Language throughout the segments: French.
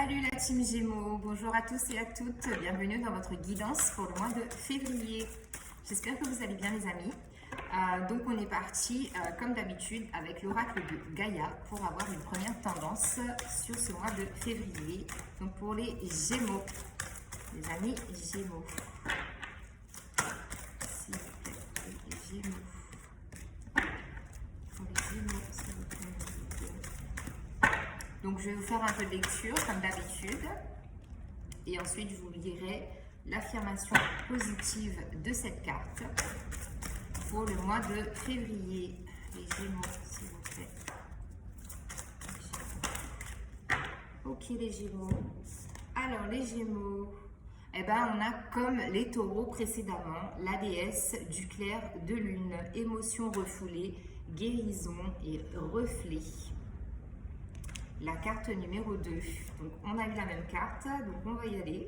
Salut la team Gémeaux, bonjour à tous et à toutes, bienvenue dans votre guidance pour le mois de février. J'espère que vous allez bien les amis. Donc on est parti comme d'habitude avec l'oracle de Gaïa pour avoir une première tendance sur ce mois de février. Donc pour les Gémeaux, les amis Gémeaux. S'il vous plaît, les Gémeaux. Pour les Gémeaux, s'il vous plaît. Donc je vais vous faire un peu de lecture comme d'habitude et ensuite je vous lirai l'affirmation positive de cette carte pour le mois de février. Les Gémeaux, s'il vous plaît. Ok les Gémeaux. Alors les Gémeaux, eh ben, on a comme les taureaux précédemment la déesse du clair de lune, émotions refoulées, guérison et reflet. La carte numéro 2. Donc, on a eu la même carte, donc on va y aller.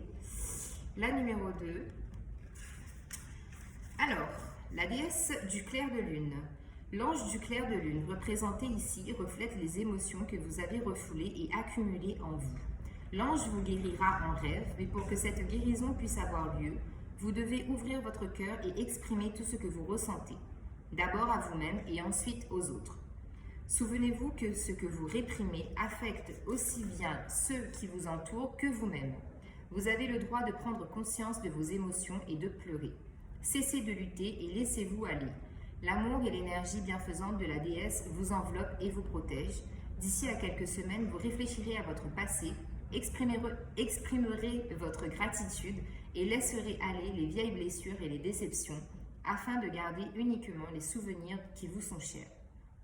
La numéro 2. Alors, la déesse du clair de lune. L'ange du clair de lune, représenté ici, reflète les émotions que vous avez refoulées et accumulées en vous. L'ange vous guérira en rêve, mais pour que cette guérison puisse avoir lieu, vous devez ouvrir votre cœur et exprimer tout ce que vous ressentez. D'abord à vous-même et ensuite aux autres. Souvenez-vous que ce que vous réprimez affecte aussi bien ceux qui vous entourent que vous-même. Vous avez le droit de prendre conscience de vos émotions et de pleurer. Cessez de lutter et laissez-vous aller. L'amour et l'énergie bienfaisante de la déesse vous enveloppent et vous protègent. D'ici à quelques semaines, vous réfléchirez à votre passé, exprimerez votre gratitude et laisserez aller les vieilles blessures et les déceptions afin de garder uniquement les souvenirs qui vous sont chers.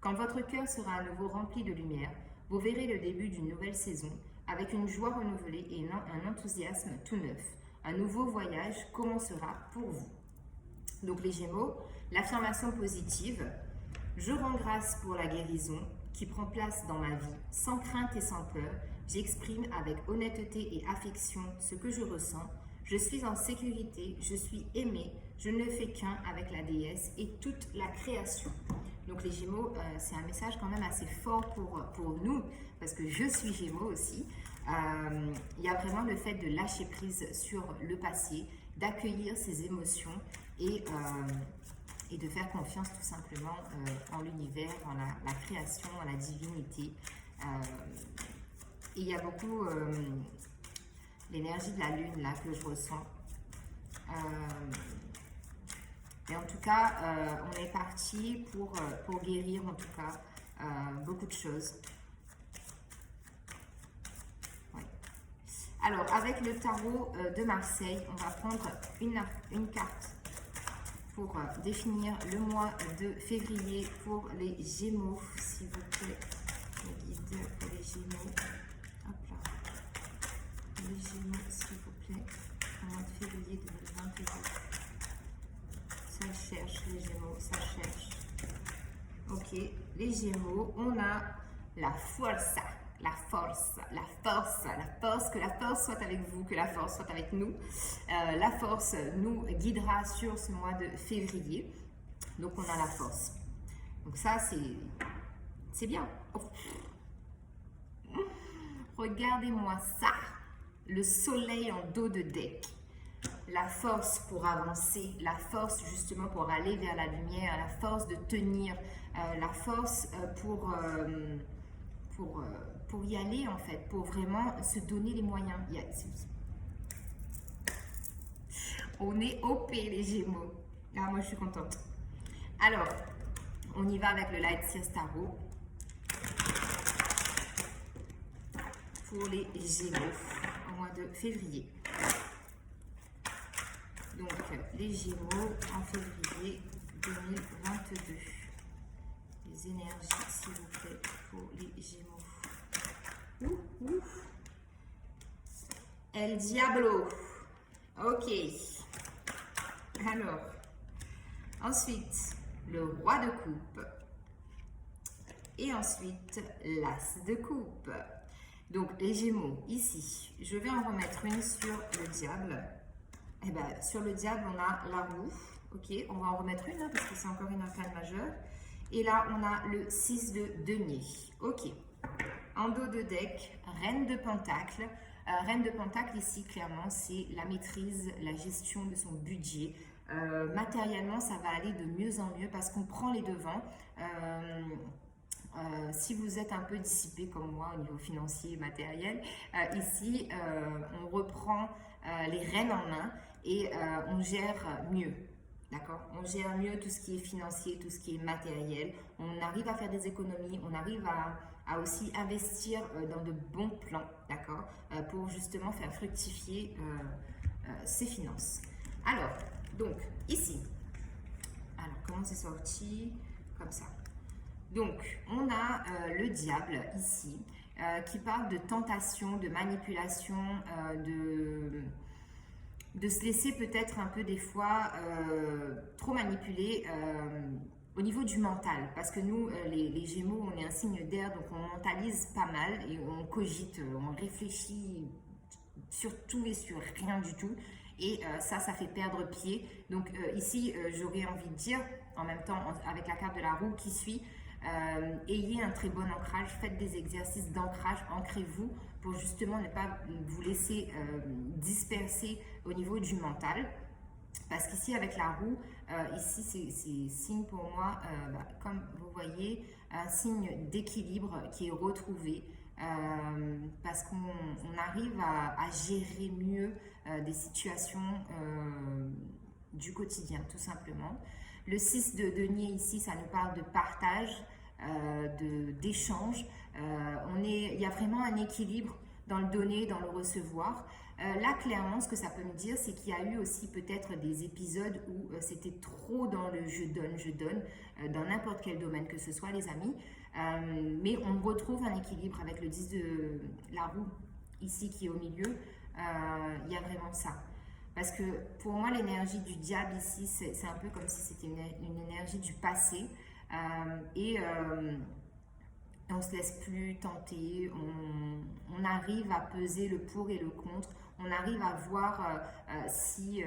Quand votre cœur sera à nouveau rempli de lumière, vous verrez le début d'une nouvelle saison avec une joie renouvelée et un enthousiasme tout neuf. Un nouveau voyage commencera pour vous. Donc les Gémeaux, l'affirmation positive. Je rends grâce pour la guérison qui prend place dans ma vie. Sans crainte et sans peur, j'exprime avec honnêteté et affection ce que je ressens. Je suis en sécurité, je suis aimée, je ne fais qu'un avec la déesse et toute la création. Donc les Gémeaux, c'est un message quand même assez fort pour nous, parce que je suis Gémeaux aussi. Il y a vraiment le fait de lâcher prise sur le passé, d'accueillir ses émotions et de faire confiance tout simplement en l'univers, en la création, en la divinité. Et il y a beaucoup l'énergie de la lune là que je ressens. Et en tout cas, on est parti pour guérir en tout cas beaucoup de choses. Ouais. Alors, avec le tarot de Marseille, on va prendre une carte pour définir le mois de février pour les Gémeaux, s'il vous plaît. Le guide pour les Gémeaux. Hop là. Les Gémeaux, s'il vous plaît. Au mois de février 2022. Ça cherche, les Gémeaux, ça cherche. Ok, les Gémeaux, on a la forza, la force, la force, la force, que la force soit avec vous, que la force soit avec nous. La force nous guidera sur ce mois de février. Donc, on a la force. Donc, ça, c'est bien. Oh. Regardez-moi ça. Le soleil en dos de deck. La force pour avancer, la force justement pour aller vers la lumière, la force de tenir, la force pour y aller en fait, pour vraiment se donner les moyens. On est OP les Gémeaux. Ah, moi je suis contente. Alors, on y va avec le Light Seers Tarot pour les Gémeaux au mois de février. Donc, les Gémeaux en février 2022. Les énergies, s'il vous plaît, pour les Gémeaux. El Diablo. Ok. Alors, ensuite, le Roi de coupe. Et ensuite, l'As de coupe. Donc, les Gémeaux, ici, je vais en remettre une sur le Diable. Eh ben, sur le diable, on a la roue. Ok, on va en remettre une parce que c'est encore une arcane majeure. Et là, on a le 6 de denier. Ok. En dos de deck, reine de pentacle. Reine de Pentacle ici, clairement, c'est la maîtrise, la gestion de son budget. Matériellement, ça va aller de mieux en mieux parce qu'on prend les devants. Si vous êtes un peu dissipé comme moi au niveau financier et matériel, ici, on reprend les rênes en main et on gère mieux. D'accord? On gère mieux tout ce qui est financier, tout ce qui est matériel. On arrive à faire des économies, on arrive à aussi investir dans de bons plans, d'accord? Pour justement faire fructifier ses finances. Alors, donc, ici, alors comment c'est sorti? Comme ça. Donc, on a le diable ici, qui parle de tentation, de manipulation, de se laisser peut-être un peu des fois trop manipuler au niveau du mental. Parce que nous, les Gémeaux, on est un signe d'air, donc on mentalise pas mal et on cogite, on réfléchit sur tout et sur rien du tout. Et ça fait perdre pied. Donc ici, j'aurais envie de dire, en même temps, avec la carte de la roue qui suit, ayez un très bon ancrage, faites des exercices d'ancrage, ancrez-vous pour justement ne pas vous laisser disperser au niveau du mental. Parce qu'ici, avec la roue, ici, c'est signe pour moi, comme vous voyez, un signe d'équilibre qui est retrouvé. Parce qu'on arrive à gérer mieux des situations du quotidien, tout simplement. Le 6 de denier ici, ça nous parle de partage, d'échange. Il y a vraiment un équilibre dans le donner, dans le recevoir. Là, clairement, ce que ça peut me dire, c'est qu'il y a eu aussi peut-être des épisodes où c'était trop dans le je donne, dans n'importe quel domaine que ce soit, les amis. Mais on retrouve un équilibre avec le 10 de la roue, ici, qui est au milieu. Il y a vraiment ça. Parce que pour moi, l'énergie du diable ici, c'est un peu comme si c'était une énergie du passé. Et on ne se laisse plus tenter, on arrive à peser le pour et le contre, on arrive à voir si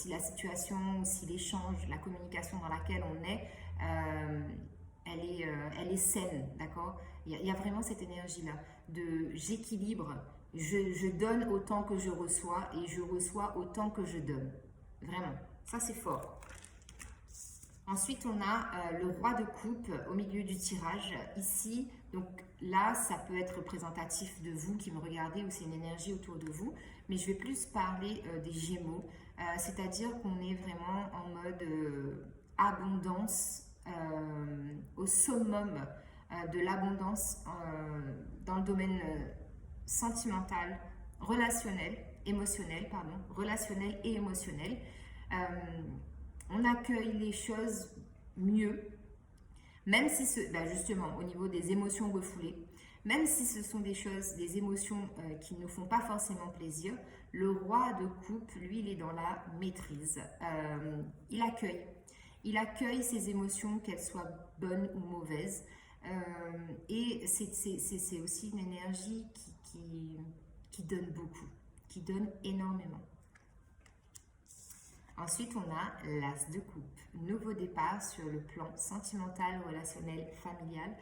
la situation, si l'échange, la communication dans laquelle on est, elle est saine, d'accord? Il y a vraiment cette énergie-là de j'équilibre, je donne autant que je reçois et je reçois autant que je donne. Vraiment, ça c'est fort. Ensuite, on a le roi de coupe au milieu du tirage, ici. Donc là, ça peut être représentatif de vous qui me regardez ou c'est une énergie autour de vous. Mais je vais plus parler des Gémeaux, c'est-à-dire qu'on est vraiment en mode abondance, au summum de l'abondance dans le domaine sentimental, relationnel et émotionnel. On accueille les choses mieux, même si justement au niveau des émotions refoulées, même si ce sont des émotions qui ne nous font pas forcément plaisir, le roi de coupe, lui, il est dans la maîtrise. Il accueille ses émotions, qu'elles soient bonnes ou mauvaises. Et c'est aussi une énergie qui donne beaucoup, qui donne énormément. Ensuite, on a l'as de coupe. Nouveau départ sur le plan sentimental, relationnel, familial.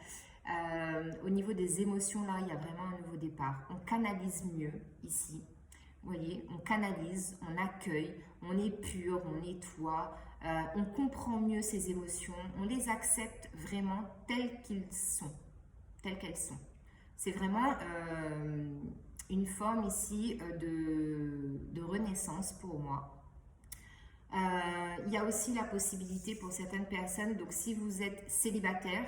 Au niveau des émotions, là, il y a vraiment un nouveau départ. On canalise mieux ici. Vous voyez, on canalise, on accueille, on épure, on nettoie, on comprend mieux ces émotions, on les accepte vraiment telles qu'elles sont. C'est vraiment une forme ici de renaissance pour moi. Il y a aussi la possibilité pour certaines personnes, donc si vous êtes célibataire,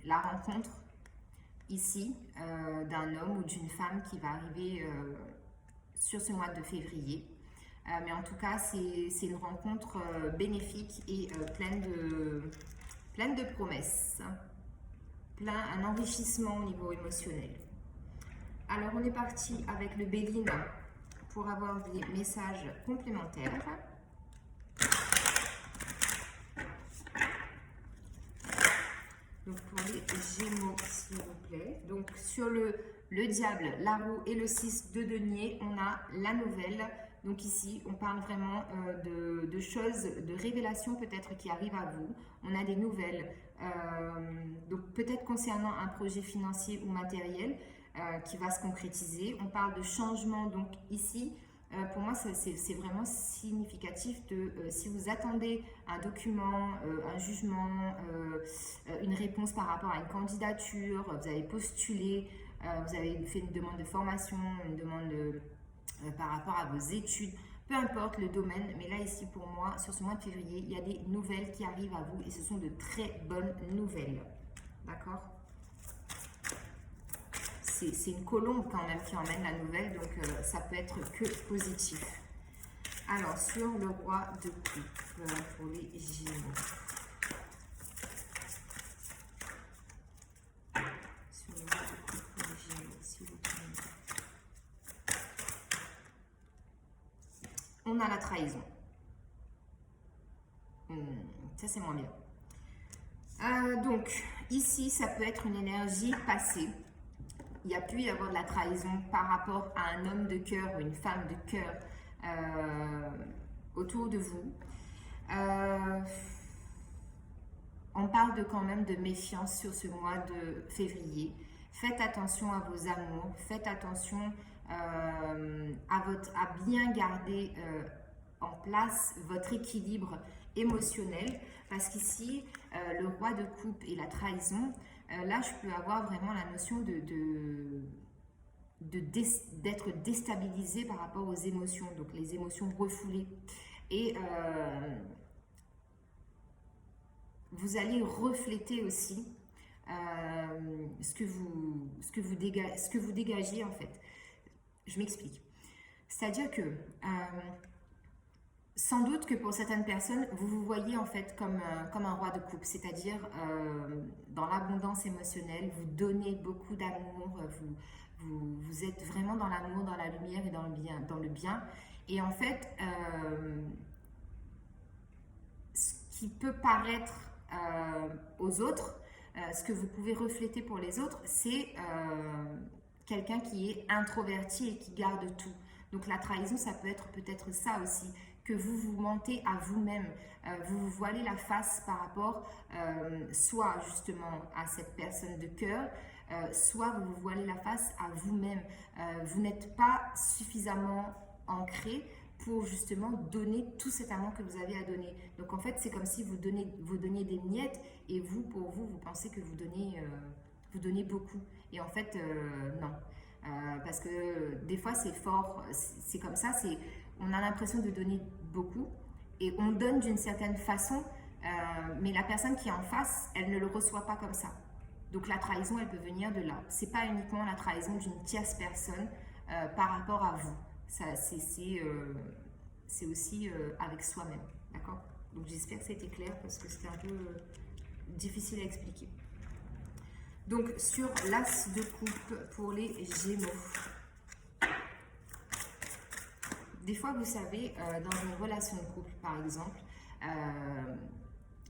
la rencontre ici d'un homme ou d'une femme qui va arriver sur ce mois de février. Mais en tout cas, c'est une rencontre bénéfique et pleine de promesses, un enrichissement au niveau émotionnel. Alors, on est parti avec le Béline pour avoir des messages complémentaires. Donc pour les Gémeaux, s'il vous plaît. Donc sur le diable, la roue et le 6 de denier, on a la nouvelle. Donc ici, on parle vraiment de choses, de révélations peut-être qui arrivent à vous. On a des nouvelles, donc peut-être concernant un projet financier ou matériel. qui va se concrétiser. On parle de changement, donc ici, pour moi, c'est vraiment significatif de si vous attendez un document, un jugement, une réponse par rapport à une candidature, vous avez postulé, vous avez fait une demande de formation, une demande par rapport à vos études, peu importe le domaine, mais là ici pour moi, sur ce mois de février, il y a des nouvelles qui arrivent à vous et ce sont de très bonnes nouvelles. D'accord? C'est une colombe quand même qui emmène la nouvelle, donc ça peut être que positif. Alors, sur le roi de coupe pour les Gémeaux. Sur le roi de coupe pour les Gémeaux, s'il vous plaît. On a la trahison. Ça, c'est moins bien. Donc, ici, ça peut être une énergie passée. Il y a pu y avoir de la trahison par rapport à un homme de cœur ou une femme de cœur autour de vous. On parle de quand même de méfiance sur ce mois de février. Faites attention à vos amours, faites attention à bien garder en place votre équilibre émotionnel, parce qu'ici, le roi de coupe et la trahison, là, je peux avoir vraiment la notion d'être déstabilisé par rapport aux émotions, donc les émotions refoulées. Et vous allez refléter aussi ce que vous dégagez en fait. Je m'explique. C'est-à-dire que sans doute que pour certaines personnes, vous vous voyez en fait comme un roi de coupe, c'est-à-dire dans l'abondance émotionnelle, vous donnez beaucoup d'amour, vous êtes vraiment dans l'amour, dans la lumière et dans le bien. Et en fait, ce qui peut paraître aux autres, ce que vous pouvez refléter pour les autres, c'est quelqu'un qui est introverti et qui garde tout. Donc la trahison, ça peut être peut-être ça aussi, que vous vous mentez à vous-même, vous vous voilez la face par rapport soit justement à cette personne de cœur, soit vous vous voilez la face à vous-même. Vous n'êtes pas suffisamment ancré pour justement donner tout cet amour que vous avez à donner. Donc en fait, c'est comme si vous donniez des miettes et vous, pour vous, vous pensez que vous donnez beaucoup. Et en fait, non. Parce que des fois, c'est fort, c'est comme ça, on a l'impression de donner beaucoup et on donne d'une certaine façon, mais la personne qui est en face, elle ne le reçoit pas comme ça. Donc la trahison, elle peut venir de là. C'est pas uniquement la trahison d'une tierce personne par rapport à vous. C'est aussi avec soi-même, d'accord? Donc j'espère que ça a été clair parce que c'était un peu difficile à expliquer. Donc sur l'as de coupe pour les Gémeaux. Des fois, vous savez, dans une relation de couple, par exemple,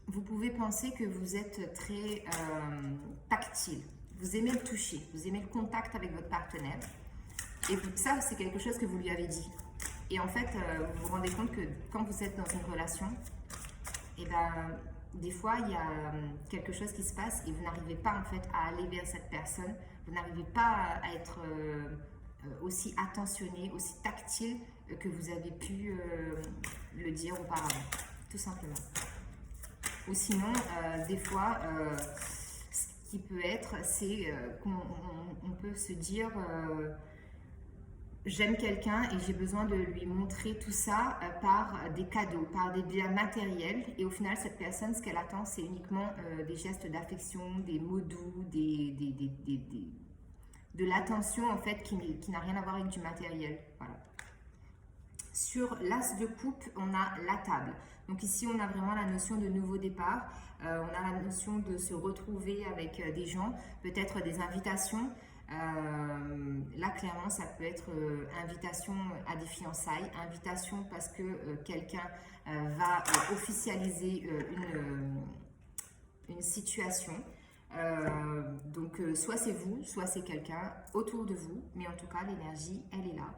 vous pouvez penser que vous êtes très tactile. Vous aimez le toucher, vous aimez le contact avec votre partenaire. Et ça, c'est quelque chose que vous lui avez dit. Et en fait, vous vous rendez compte que quand vous êtes dans une relation, et ben, des fois, il y a quelque chose qui se passe et vous n'arrivez pas en fait à aller vers cette personne. Vous n'arrivez pas à être aussi attentionné, aussi tactile que vous avez pu le dire auparavant, tout simplement. Ou sinon, des fois, ce qui peut être, c'est qu'on peut se dire j'aime quelqu'un et j'ai besoin de lui montrer tout ça par des cadeaux, par des biens matériels. Et au final, cette personne, ce qu'elle attend, c'est uniquement des gestes d'affection, des mots doux, de l'attention en fait qui n'a rien à voir avec du matériel. Voilà. Sur l'as de coupe, on a la table. Donc ici, on a vraiment la notion de nouveau départ. On a la notion de se retrouver avec des gens, peut-être des invitations. Là, clairement, ça peut être invitation à des fiançailles, invitation parce que quelqu'un va officialiser une situation. Donc, soit c'est vous, soit c'est quelqu'un autour de vous, mais en tout cas, l'énergie, elle est là.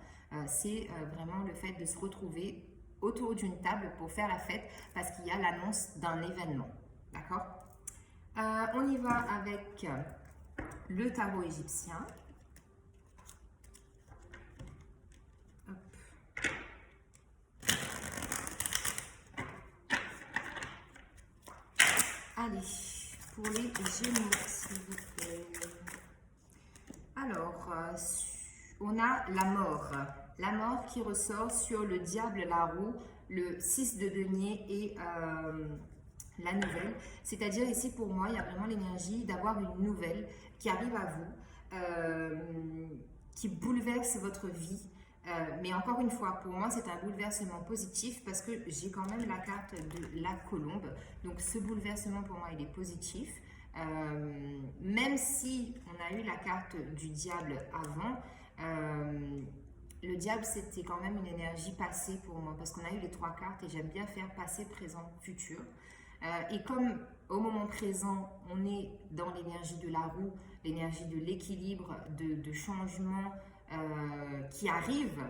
C'est vraiment le fait de se retrouver autour d'une table pour faire la fête parce qu'il y a l'annonce d'un événement. D'accord? On y va avec le tarot égyptien. pour les Gémeaux, s'il vous plaît. Alors, on a la mort. La mort qui ressort sur le diable, la roue, le 6 de denier et la nouvelle. C'est-à-dire ici, pour moi, il y a vraiment l'énergie d'avoir une nouvelle qui arrive à vous, qui bouleverse votre vie. Mais encore une fois, pour moi, c'est un bouleversement positif parce que j'ai quand même la carte de la colombe. Donc, ce bouleversement, pour moi, il est positif. Même si on a eu la carte du diable avant, le diable, c'était quand même une énergie passée pour moi parce qu'on a eu les 3 cartes et j'aime bien faire passé, présent, futur. Et comme au moment présent, on est dans l'énergie de la roue, l'énergie de l'équilibre, de changement qui arrive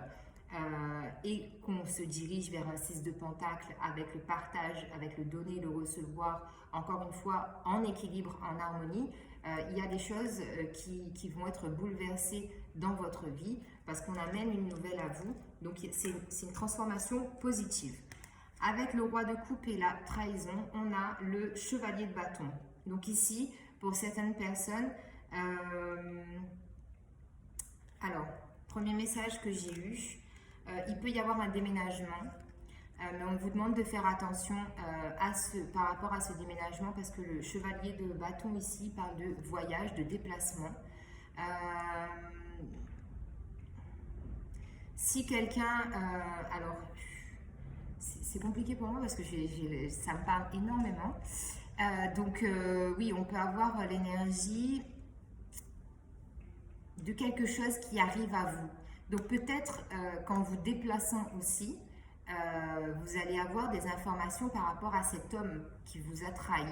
et qu'on se dirige vers un 6 de pentacle avec le partage, avec le donner, le recevoir, encore une fois en équilibre, en harmonie, il y a des choses qui vont être bouleversées dans votre vie parce qu'on amène une nouvelle à vous. Donc c'est une transformation positive. Avec le roi de coupe et la trahison, on a le chevalier de bâton. Donc ici, pour certaines personnes, alors, premier message que j'ai eu, il peut y avoir un déménagement, mais on vous demande de faire attention par rapport à ce déménagement parce que le chevalier de bâton ici parle de voyage, de déplacement. Si quelqu'un, alors c'est compliqué pour moi parce que ça me parle énormément. Donc oui, on peut avoir l'énergie de quelque chose qui arrive à vous. Donc peut-être qu'en vous déplaçant aussi, vous allez avoir des informations par rapport à cet homme qui vous a trahi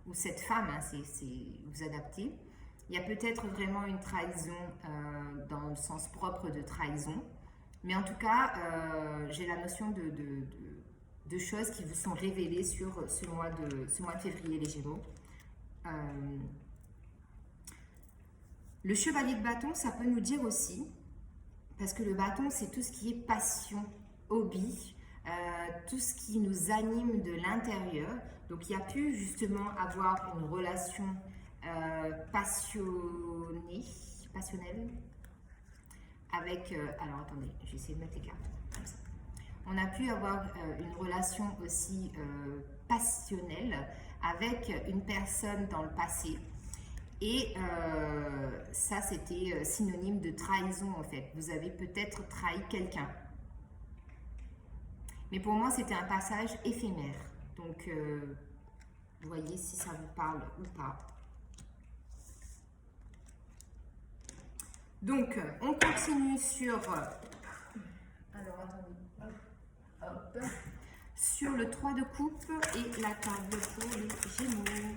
ou cette femme, hein, vous adaptez. Il y a peut-être vraiment une trahison dans le sens propre de trahison, mais en tout cas, j'ai la notion de choses qui vous sont révélées sur ce mois de février, les Gémeaux. Le chevalier de bâton, ça peut nous dire aussi, parce que le bâton, c'est tout ce qui est passion, hobby, tout ce qui nous anime de l'intérieur. Donc, il y a pu justement avoir une relation passionnelle avec... alors, attendez, je vais essayer de mettre les cartes comme ça. On a pu avoir une relation aussi passionnelle avec une personne dans le passé. Et ça, c'était synonyme de trahison en fait. Vous avez peut-être trahi quelqu'un. Mais pour moi, c'était un passage éphémère. Donc, voyez si ça vous parle ou pas. Donc, on continue sur... alors, attendez. Hop. Sur le 3 de coupe et la table pour les Gémeaux.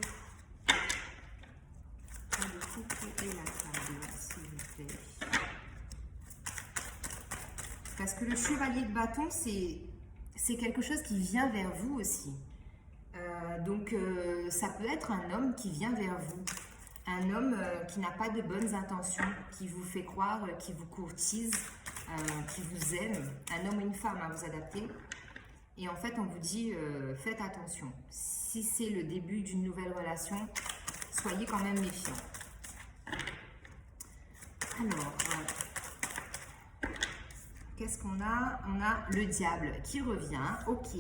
Et la table, s'il vous plaît. Parce que le chevalier de bâton, c'est quelque chose qui vient vers vous aussi. Donc, ça peut être un homme qui vient vers vous. Un homme qui n'a pas de bonnes intentions, qui vous fait croire, qui vous courtise, qui vous aime. Un homme ou une femme, à vous adapter. Et en fait, on vous dit, faites attention. Si c'est le début d'une nouvelle relation, soyez quand même méfiants. Alors, qu'est-ce qu'on a? On a le diable qui revient, ok.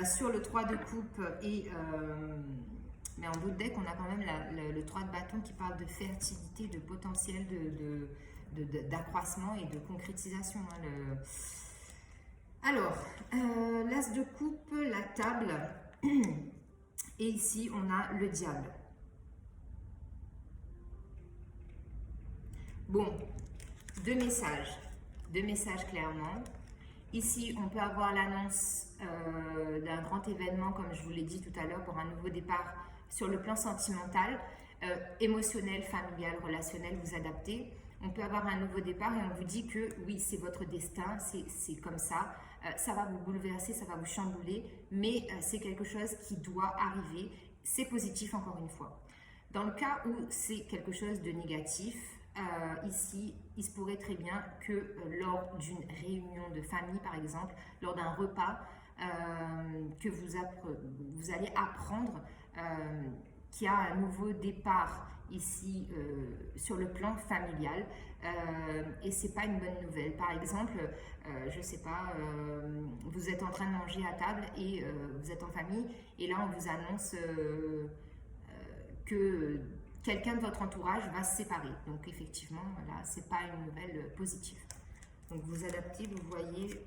Sur le 3 de coupe et... mais en d'autres decks, on a quand même le 3 de bâton qui parle de fertilité, de potentiel d'accroissement et de concrétisation. Hein, alors, l'as de coupe, la table, et ici, on a le diable. Bon, deux messages clairement. Ici, on peut avoir l'annonce d'un grand événement, comme je vous l'ai dit tout à l'heure, pour un nouveau départ sur le plan sentimental, émotionnel, familial, relationnel, vous adaptez. On peut avoir un nouveau départ et on vous dit que oui, c'est votre destin, c'est comme ça. Ça va vous bouleverser, ça va vous chambouler, mais c'est quelque chose qui doit arriver. C'est positif encore une fois. Dans le cas où c'est quelque chose de négatif, ici, il se pourrait très bien que lors d'une réunion de famille, par exemple, lors d'un repas, que vous allez apprendre qui a un nouveau départ ici sur le plan familial et c'est pas une bonne nouvelle. Par exemple, je sais pas, vous êtes en train de manger à table et vous êtes en famille et là on vous annonce que quelqu'un de votre entourage va se séparer. Donc effectivement, là, c'est pas une nouvelle positive. Donc vous adaptez, vous voyez,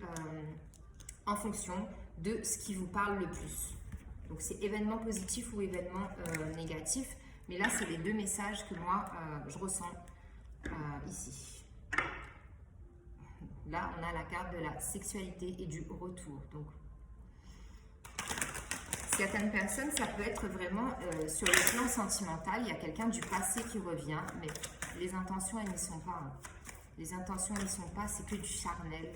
en fonction de ce qui vous parle le plus. Donc c'est événement positif ou événement négatif. Mais là, c'est les deux messages que moi, je ressens ici. Là, on a la carte de la sexualité et du retour. Donc, certaines personnes, ça peut être vraiment sur le plan sentimental. Il y a quelqu'un du passé qui revient, mais les intentions, elles n'y sont pas. Hein. Les intentions, elles n'y sont pas. C'est que du charnel.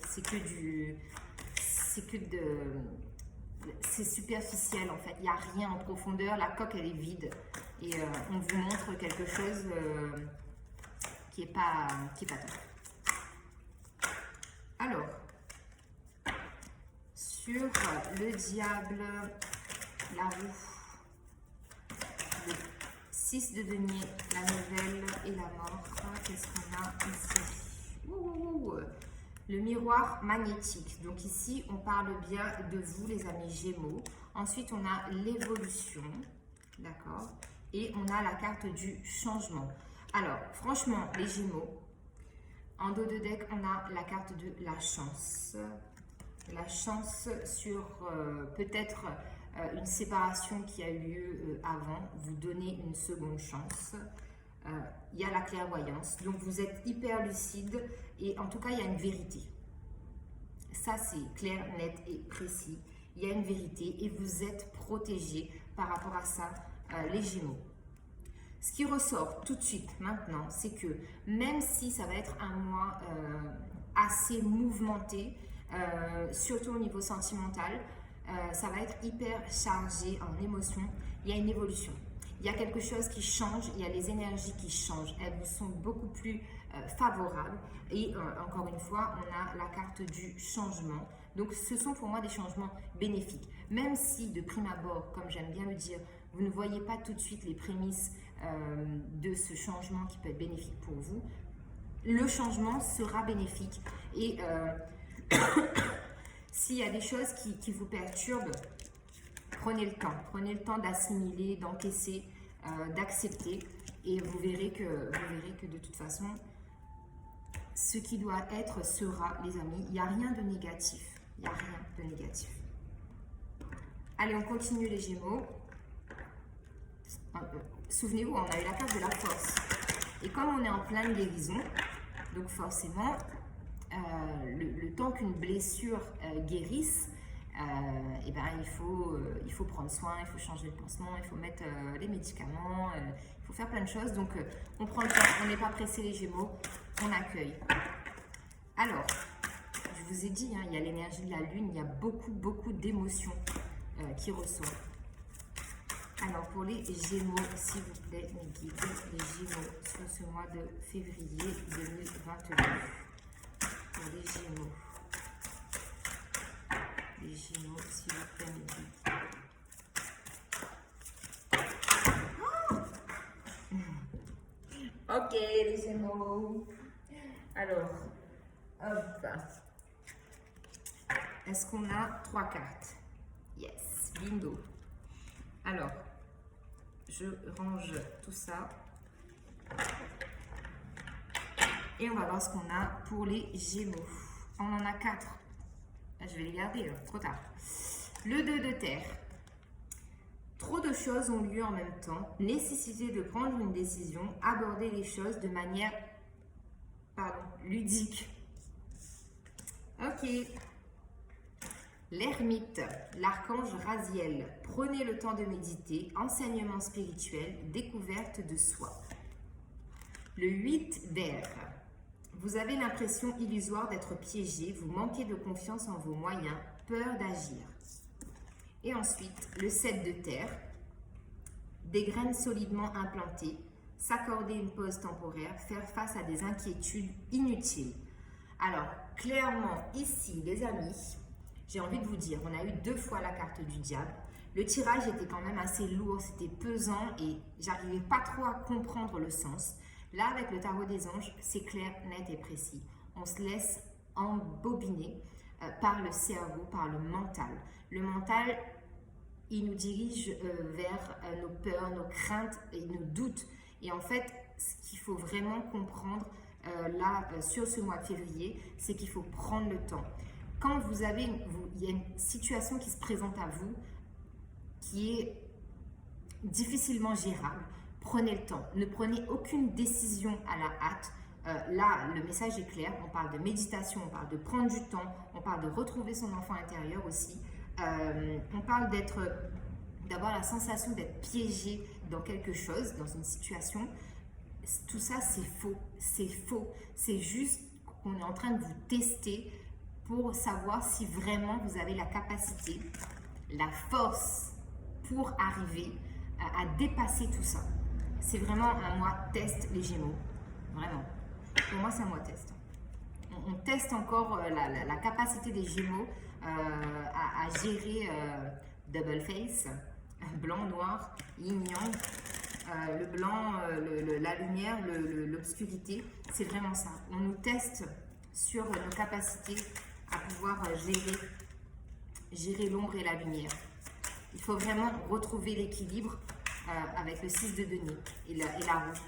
C'est superficiel en fait. Il n'y a rien en profondeur. La coque, elle est vide. Et on vous montre quelque chose qui est pas top. Alors, sur le diable, la roue, le 6 de denier, la nouvelle et la mort. Qu'est-ce qu'on a ici? Le miroir magnétique. Donc ici, on parle bien de vous, les amis Gémeaux. Ensuite, on a l'évolution. D'accord? Et on a la carte du changement. Alors, franchement, les Gémeaux, en dos de deck, on a la carte de la chance. La chance sur peut-être une séparation qui a eu lieu avant. Vous donnez une seconde chance. Il y a la clairvoyance. Donc, vous êtes hyper lucide et en tout cas, il y a une vérité. Ça, c'est clair, net et précis. Il y a une vérité et vous êtes protégé par rapport à ça, les Gémeaux. Ce qui ressort tout de suite maintenant, c'est que même si ça va être un mois assez mouvementé, surtout au niveau sentimental, ça va être hyper chargé en émotions, il y a une évolution. Il y a quelque chose qui change, il y a les énergies qui changent, elles vous sont beaucoup plus favorables et encore une fois, on a la carte du changement. Donc ce sont pour moi des changements bénéfiques. Même si de prime abord, comme j'aime bien le dire, vous ne voyez pas tout de suite les prémices de ce changement qui peut être bénéfique pour vous, le changement sera bénéfique. Et s'il y a des choses qui vous perturbent, prenez le temps d'assimiler, d'encaisser, d'accepter et vous verrez que de toute façon, ce qui doit être sera, les amis. Il n'y a rien de négatif. Il n'y a rien de négatif. Allez, on continue les Gémeaux. Souvenez-vous, on a eu la carte de la force. Et comme on est en pleine guérison, donc forcément, le temps qu'une blessure guérisse, eh ben, il faut prendre soin, il faut changer le pansement, il faut mettre les médicaments, il faut faire plein de choses. Donc, on prend le temps, on n'est pas pressé les Gémeaux, on accueille. Alors, je vous ai dit, hein, il y a l'énergie de la Lune, il y a beaucoup d'émotions qui ressortent. Alors, pour les Gémeaux, s'il vous plaît, mes guides, les Gémeaux sur ce mois de février 2022. Pour les Gémeaux. Les Gémeaux, s'il vous plaît, mes guides. Ok, les Gémeaux. Alors, hop. Est-ce qu'on a 3 cartes? Yes, bingo. Alors, je range tout ça. Et on va voir ce qu'on a pour les Gémeaux. On en a 4. Je vais les garder, trop tard. Le 2 de terre. Trop de choses ont lieu en même temps. Nécessité de prendre une décision. Aborder les choses de manière ludique. Ok. L'ermite, l'archange Raziel. Prenez le temps de méditer. Enseignement spirituel. Découverte de soi. Le 8 d'air. Vous avez l'impression illusoire d'être piégé. Vous manquez de confiance en vos moyens. Peur d'agir. Et ensuite, le 7 de terre. Des graines solidement implantées. S'accorder une pause temporaire. Faire face à des inquiétudes inutiles. Alors, clairement, ici, les amis, j'ai envie de vous dire, on a eu 2 fois la carte du diable. Le tirage était quand même assez lourd, c'était pesant et j'arrivais pas trop à comprendre le sens. Là, avec le tarot des anges, c'est clair, net et précis. On se laisse embobiner par le cerveau, par le mental. Le mental, il nous dirige vers nos peurs, nos craintes et nos doutes. Et en fait, ce qu'il faut vraiment comprendre sur ce mois de février, c'est qu'il faut prendre le temps. Quand il y a une situation qui se présente à vous, qui est difficilement gérable, prenez le temps. Ne prenez aucune décision à la hâte. Là, le message est clair. On parle de méditation, on parle de prendre du temps, on parle de retrouver son enfant intérieur aussi. On parle d'avoir la sensation d'être piégé dans quelque chose, dans une situation. Tout ça, c'est faux. C'est faux. C'est juste qu'on est en train de vous tester pour savoir si vraiment vous avez la capacité, la force pour arriver à dépasser tout ça. C'est vraiment un mois test, les Gémeaux. Vraiment. Pour moi, c'est un mois test. On teste encore la capacité des Gémeaux à gérer double face, blanc, noir, yin-yang, le blanc, la lumière, l'obscurité. C'est vraiment ça. On nous teste sur nos capacités à pouvoir gérer l'ombre et la lumière. Il faut vraiment retrouver l'équilibre avec le 6 de denier et la roue.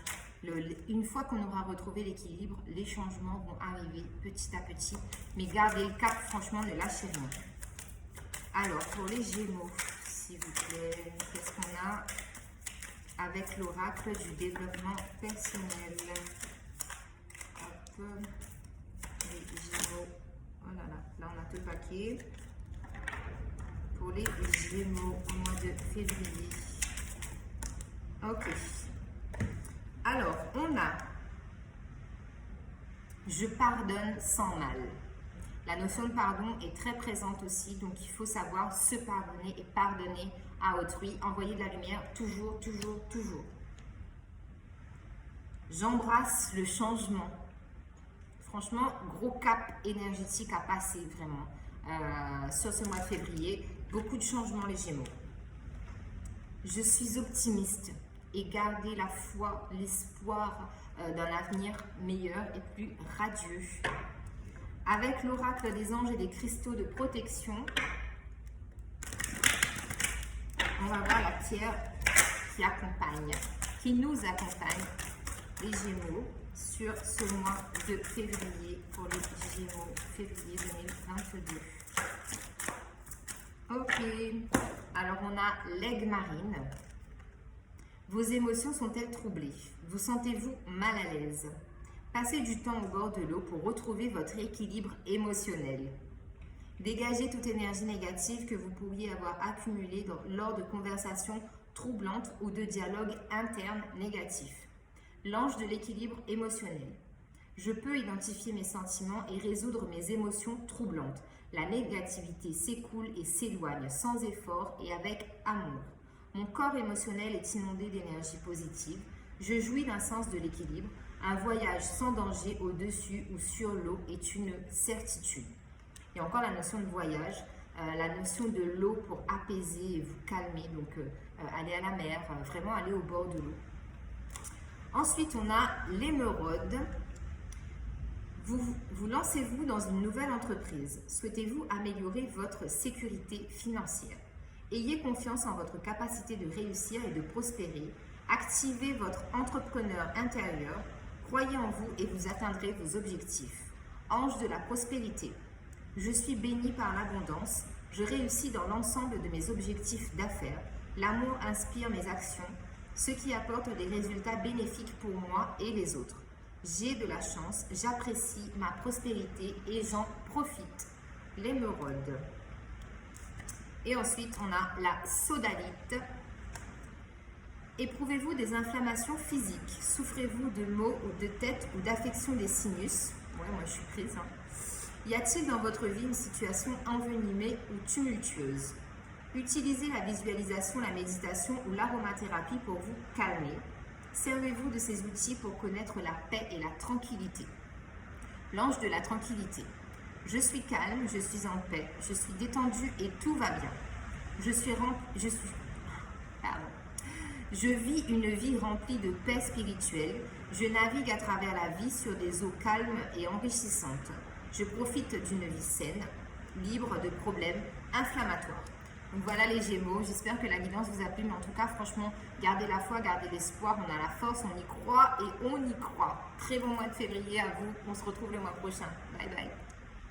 Une fois qu'on aura retrouvé l'équilibre, les changements vont arriver petit à petit. Mais gardez le cap, franchement, ne lâchez rien. Alors, pour les Gémeaux, s'il vous plaît, qu'est-ce qu'on a avec l'oracle du développement personnel? Hop, les Gémeaux. Oh là là, là on a tout le paquet. Pour les Gémeaux au mois de février. Ok. Alors, on a « Je pardonne sans mal ». La notion de pardon est très présente aussi, donc il faut savoir se pardonner et pardonner à autrui. Envoyer de la lumière toujours, toujours, toujours. J'embrasse le changement. Franchement, gros cap énergétique à passer vraiment sur ce mois de février. Beaucoup de changements les Gémeaux. Je suis optimiste et gardez la foi, l'espoir d'un avenir meilleur et plus radieux. Avec l'oracle des anges et des cristaux de protection, on va voir la pierre qui nous accompagne, les Gémeaux, sur ce mois de février, pour les Gémeaux, février 2022. Ok, alors on a l'aigle marine. Vos émotions sont-elles troublées? Vous sentez-vous mal à l'aise? Passez du temps au bord de l'eau pour retrouver votre équilibre émotionnel. Dégagez toute énergie négative que vous pourriez avoir accumulée lors de conversations troublantes ou de dialogues internes négatifs. L'ange de l'équilibre émotionnel. Je peux identifier mes sentiments et résoudre mes émotions troublantes. La négativité s'écoule et s'éloigne sans effort et avec amour. Mon corps émotionnel est inondé d'énergie positive. Je jouis d'un sens de l'équilibre. Un voyage sans danger au-dessus ou sur l'eau est une certitude. Il y a encore la notion de voyage, la notion de l'eau pour apaiser et vous calmer. Donc, aller à la mer, vraiment aller au bord de l'eau. Ensuite, on a l'émeraude. Vous lancez-vous dans une nouvelle entreprise. Souhaitez-vous améliorer votre sécurité financière? Ayez confiance en votre capacité de réussir et de prospérer. Activez votre entrepreneur intérieur. Croyez en vous et vous atteindrez vos objectifs. Ange de la prospérité. Je suis béni par l'abondance. Je réussis dans l'ensemble de mes objectifs d'affaires. L'amour inspire mes actions, ce qui apporte des résultats bénéfiques pour moi et les autres. J'ai de la chance, j'apprécie ma prospérité et j'en profite. L'émeraude. Et ensuite, on a la sodalite. Éprouvez-vous des inflammations physiques? Souffrez-vous de maux ou de tête ou d'affection des sinus? Ouais, moi je suis prise. Y a-t-il dans votre vie une situation envenimée ou tumultueuse? Utilisez la visualisation, la méditation ou l'aromathérapie pour vous calmer. Servez-vous de ces outils pour connaître la paix et la tranquillité. L'ange de la tranquillité. Je suis calme, je suis en paix, je suis détendu et tout va bien. Pardon. Je vis une vie remplie de paix spirituelle. Je navigue à travers la vie sur des eaux calmes et enrichissantes. Je profite d'une vie saine, libre de problèmes inflammatoires. Donc voilà les Gémeaux, j'espère que la guidance vous a plu, mais en tout cas, franchement, gardez la foi, gardez l'espoir, on a la force, on y croit et on y croit. Très bon mois de février à vous, on se retrouve le mois prochain. Bye bye.